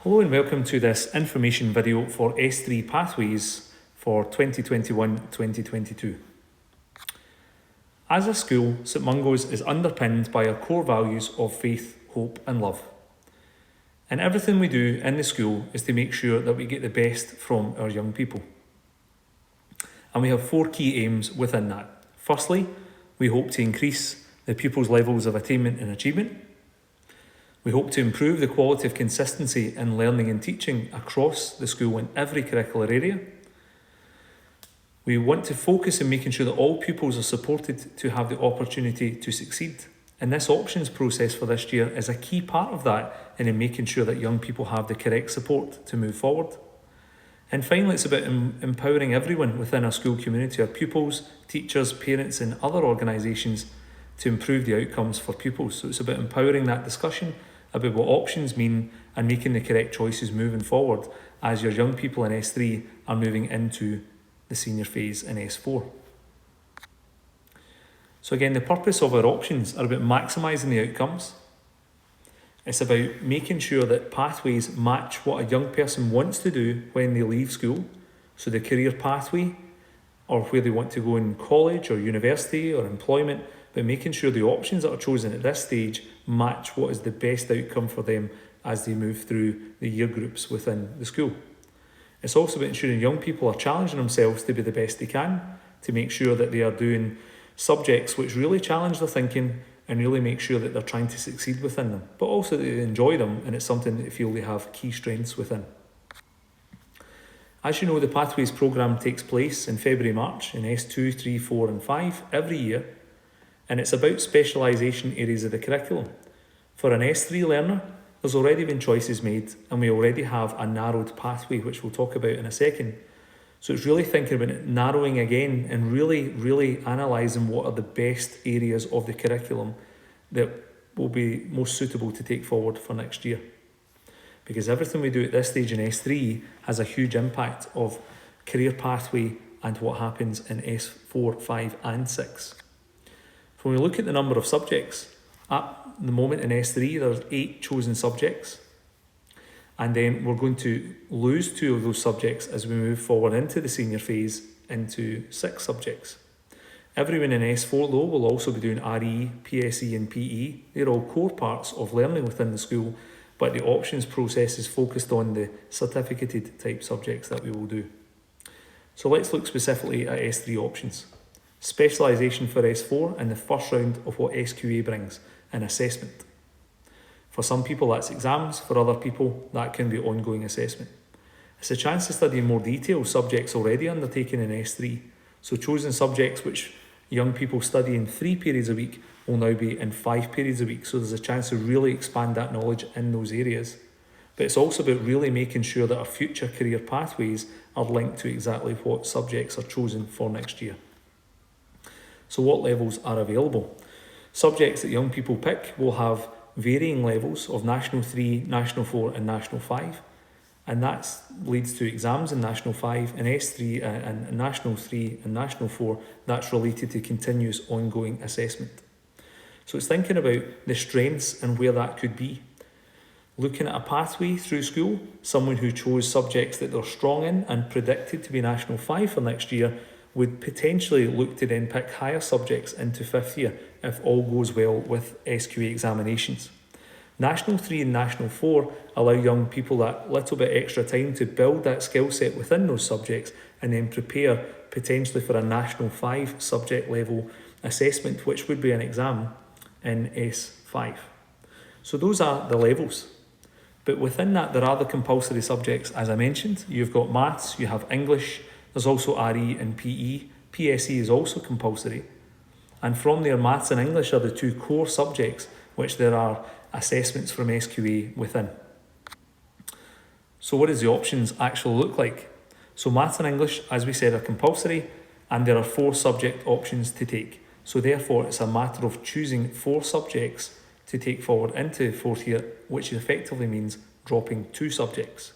Hello and welcome to this information video for S3 Pathways for 2021-2022. As a school, St Mungo's is underpinned by our core values of faith, hope and love. And everything we do in the school is to make sure that we get the best from our young people. And we have 4 key aims within that. Firstly, we hope to increase the pupils' levels of attainment and achievement. We hope to improve the quality of consistency in learning and teaching across the school in every curricular area. We want to focus on making sure that all pupils are supported to have the opportunity to succeed. And this options process for this year is a key part of that, and in making sure that young people have the correct support to move forward. And finally, it's about empowering everyone within our school community, our pupils, teachers, parents and other organisations to improve the outcomes for pupils. So it's about empowering that discussion about what options mean and making the correct choices moving forward as your young people in S3 are moving into the senior phase in S4. So again, the purpose of our options are about maximising the outcomes. It's about making sure that pathways match what a young person wants to do when they leave school. So the career pathway, or where they want to go in college or university or employment, but making sure the options that are chosen at this stage match what is the best outcome for them as they move through the year groups within the school. It's also about ensuring young people are challenging themselves to be the best they can, to make sure that they are doing subjects which really challenge their thinking and really make sure that they're trying to succeed within them, but also that they enjoy them and it's something that they feel they have key strengths within. As you know, the Pathways programme takes place in February-March in S2, 3, 4 and 5 every year, and it's about specialisation areas of the curriculum. For an S3 learner, there's already been choices made and we already have a narrowed pathway, which we'll talk about in a second. So it's really thinking about it, narrowing again and really analysing what are the best areas of the curriculum that will be most suitable to take forward for next year. Because everything we do at this stage in S3 has a huge impact of career pathway and what happens in S4, 5 and 6. When we look at the number of subjects, at the moment in S3 there's 8 chosen subjects, and then we're going to lose 2 of those subjects as we move forward into the senior phase into 6 subjects. Everyone in S4 though will also be doing RE, PSE and PE. They're all core parts of learning within the school, but the options process is focused on the certificated type subjects that we will do. So let's look specifically at S3 options. Specialisation for S4 and the first round of what SQA brings, an assessment. For some people that's exams, for other people that can be ongoing assessment. It's a chance to study in more detail subjects already undertaken in S3. So chosen subjects which young people study in 3 periods a week will now be in 5 periods a week. So there's a chance to really expand that knowledge in those areas. But it's also about really making sure that our future career pathways are linked to exactly what subjects are chosen for next year. So what levels are available? Subjects that young people pick will have varying levels of National 3, National 4 and National 5. And that leads to exams in National 5 and S3 and National 3 and National 4. That's related to continuous ongoing assessment. So it's thinking about the strengths and where that could be. Looking at a pathway through school, someone who chose subjects that they're strong in and predicted to be National 5 for next year would potentially look to then pick higher subjects into 5th year if all goes well with SQA examinations. National 3 and National 4 allow young people that little bit extra time to build that skill set within those subjects and then prepare potentially for a National 5 subject level assessment, which would be an exam in S5. So those are the levels. But within that, there are the compulsory subjects. As I mentioned, you've got maths, you have English, there's also RE and PE. PSE is also compulsory. And from there, maths and English are the 2 core subjects which there are assessments from SQA within. So what does the options actually look like? So maths and English, as we said, are compulsory and there are 4 subject options to take. So therefore, it's a matter of choosing 4 subjects to take forward into 4th year, which effectively means dropping 2 subjects.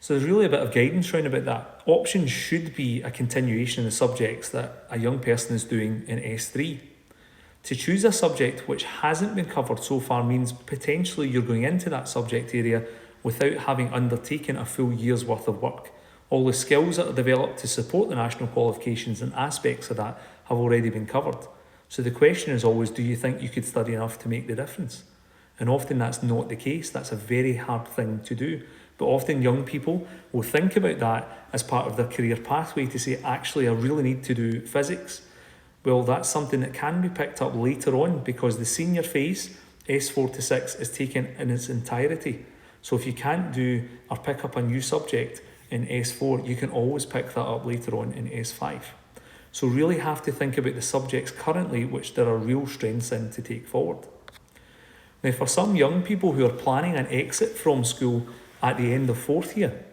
So there's really a bit of guidance around about that. Options should be a continuation of the subjects that a young person is doing in S3. To choose a subject which hasn't been covered so far means potentially you're going into that subject area without having undertaken a full year's worth of work. All the skills that are developed to support the national qualifications and aspects of that have already been covered. So the question is always, do you think you could study enough to make the difference? And often that's not the case. That's a very hard thing to do. But often young people will think about that as part of their career pathway to say, actually, I really need to do physics. Well, that's something that can be picked up later on because the senior phase, S4 to 6, is taken in its entirety. So if you can't do or pick up a new subject in S4, you can always pick that up later on in S5. So really have to think about the subjects currently which there are real strengths in to take forward. Now, for some young people who are planning an exit from school at the end of fourth year,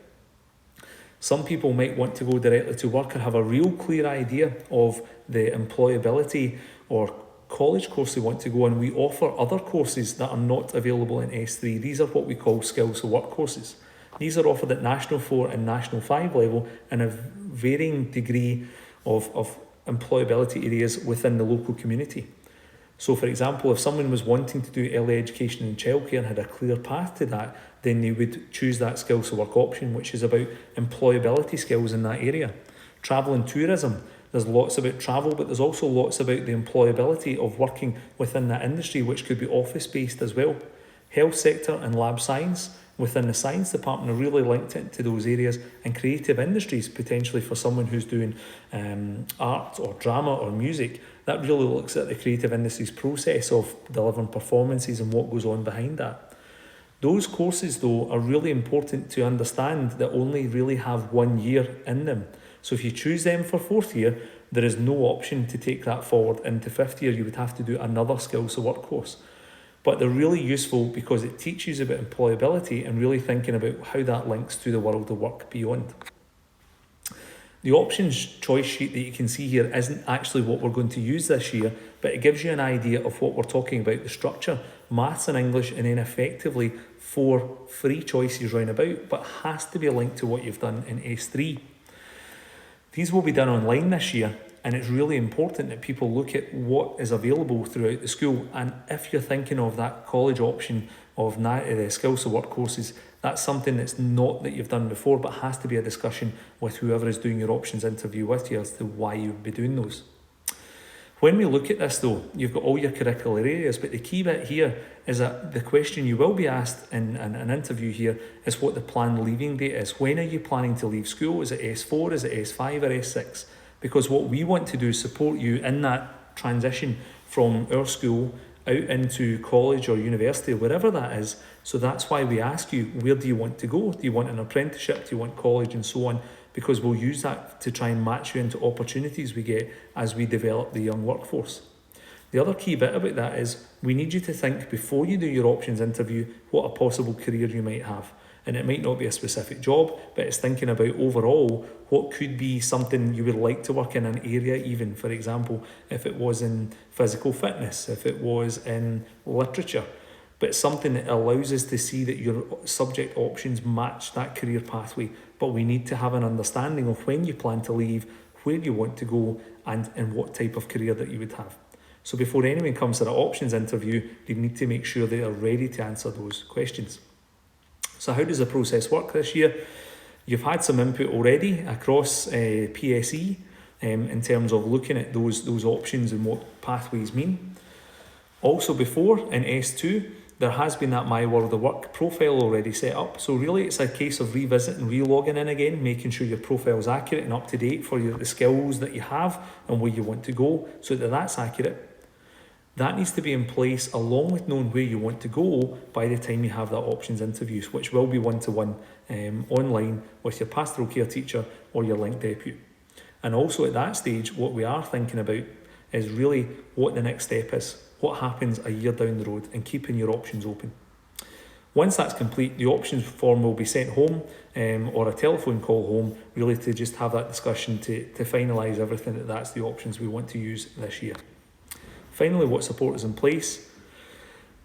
some people might want to go directly to work and have a real clear idea of the employability or college course they want to go, and we offer other courses that are not available in S3. These are what we call skills to work courses. These are offered at National 4 and National 5 level in a varying degree of employability areas within the local community. So for example, if someone was wanting to do early education and childcare and had a clear path to that, then they would choose that skills to work option, which is about employability skills in that area. Travel and tourism, there's lots about travel, but there's also lots about the employability of working within that industry, which could be office-based as well. Health sector and lab science within the science department are really linked into those areas, and creative industries potentially for someone who's doing art or drama or music. That really looks at the creative industries process of delivering performances and what goes on behind that. Those courses though are really important to understand that only really have 1 year in them. So if you choose them for fourth year, there is no option to take that forward into fifth year. You would have to do another skills to work course. But they're really useful because it teaches you about employability and really thinking about how that links to the world of work beyond. The options choice sheet that you can see here isn't actually what we're going to use this year, but it gives you an idea of what we're talking about, the structure, maths and English, and then effectively 4 free choices round about, but has to be linked to what you've done in S3. These will be done online this year, and it's really important that people look at what is available throughout the school. And if you're thinking of that college option of the skills to work courses, that's something that's not that you've done before, but has to be a discussion with whoever is doing your options interview with you as to why you would be doing those. When we look at this though, you've got all your curricular areas, but the key bit here is that the question you will be asked in an interview here is what the planned leaving date is. When are you planning to leave school? Is it S4, is it S5 or S6? Because what we want to do is support you in that transition from our school out into college or university or wherever that is. So that's why we ask you, where do you want to go? Do you want an apprenticeship? Do you want college and so on? Because we'll use that to try and match you into opportunities we get as we develop the young workforce. The other key bit about that is we need you to think before you do your options interview what a possible career you might have. And it might not be a specific job, but it's thinking about overall what could be something you would like to work in an area even. For example, if it was in physical fitness, if it was in literature, but something that allows us to see that your subject options match that career pathway. But we need to have an understanding of when you plan to leave, where you want to go, and what type of career that you would have. So before anyone comes to the options interview, you need to make sure they are ready to answer those questions. So how does the process work this year? You've had some input already across PSE in terms of looking at those options and what pathways mean. Also before, in S2, there has been that My World of Work profile already set up. So really it's a case of revisiting, re-logging in again, making sure your profile is accurate and up to date for the skills that you have and where you want to go so that that's accurate. That needs to be in place along with knowing where you want to go by the time you have that options interviews, which will be one-to-one online with your pastoral care teacher or your link deputy. And also at that stage, what we are thinking about is really what the next step is, what happens a year down the road, and keeping your options open. Once that's complete, the options form will be sent home or a telephone call home, really to just have that discussion to finalise everything that's the options we want to use this year. Finally, what support is in place?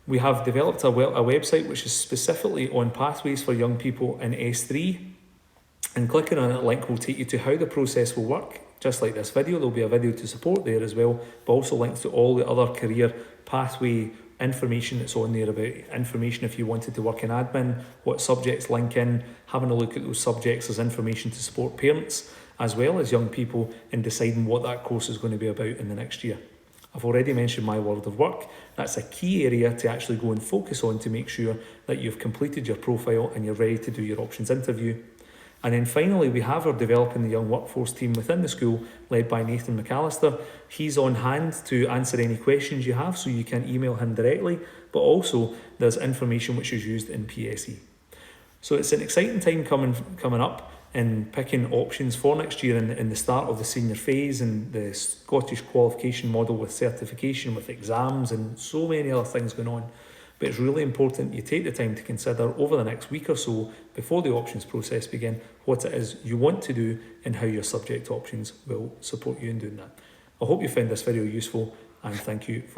We have developed a website which is specifically on pathways for young people in S3, and clicking on that link will take you to how the process will work, Just like this video, there'll be a video to support there as well, but also links to all the other career pathway information that's on there, about information if you wanted to work in admin, what subjects link in, having a look at those subjects. There's information to support parents as well as young people in deciding what that course is going to be about in the next year. I've already mentioned my world of work. That's a key area to actually go and focus on to make sure that you've completed your profile and you're ready to do your options interview. And then finally, we have our Developing the Young Workforce team within the school, led by Nathan McAllister. He's on hand to answer any questions you have, so you can email him directly, but also there's information which is used in PSE. So it's an exciting time coming up in picking options for next year in the start of the senior phase, and the Scottish qualification model with certification, with exams and so many other things going on. But it's really important you take the time to consider over the next week or so before the options process begin what it is you want to do and how your subject options will support you in doing that. I hope you found this video useful, and thank you for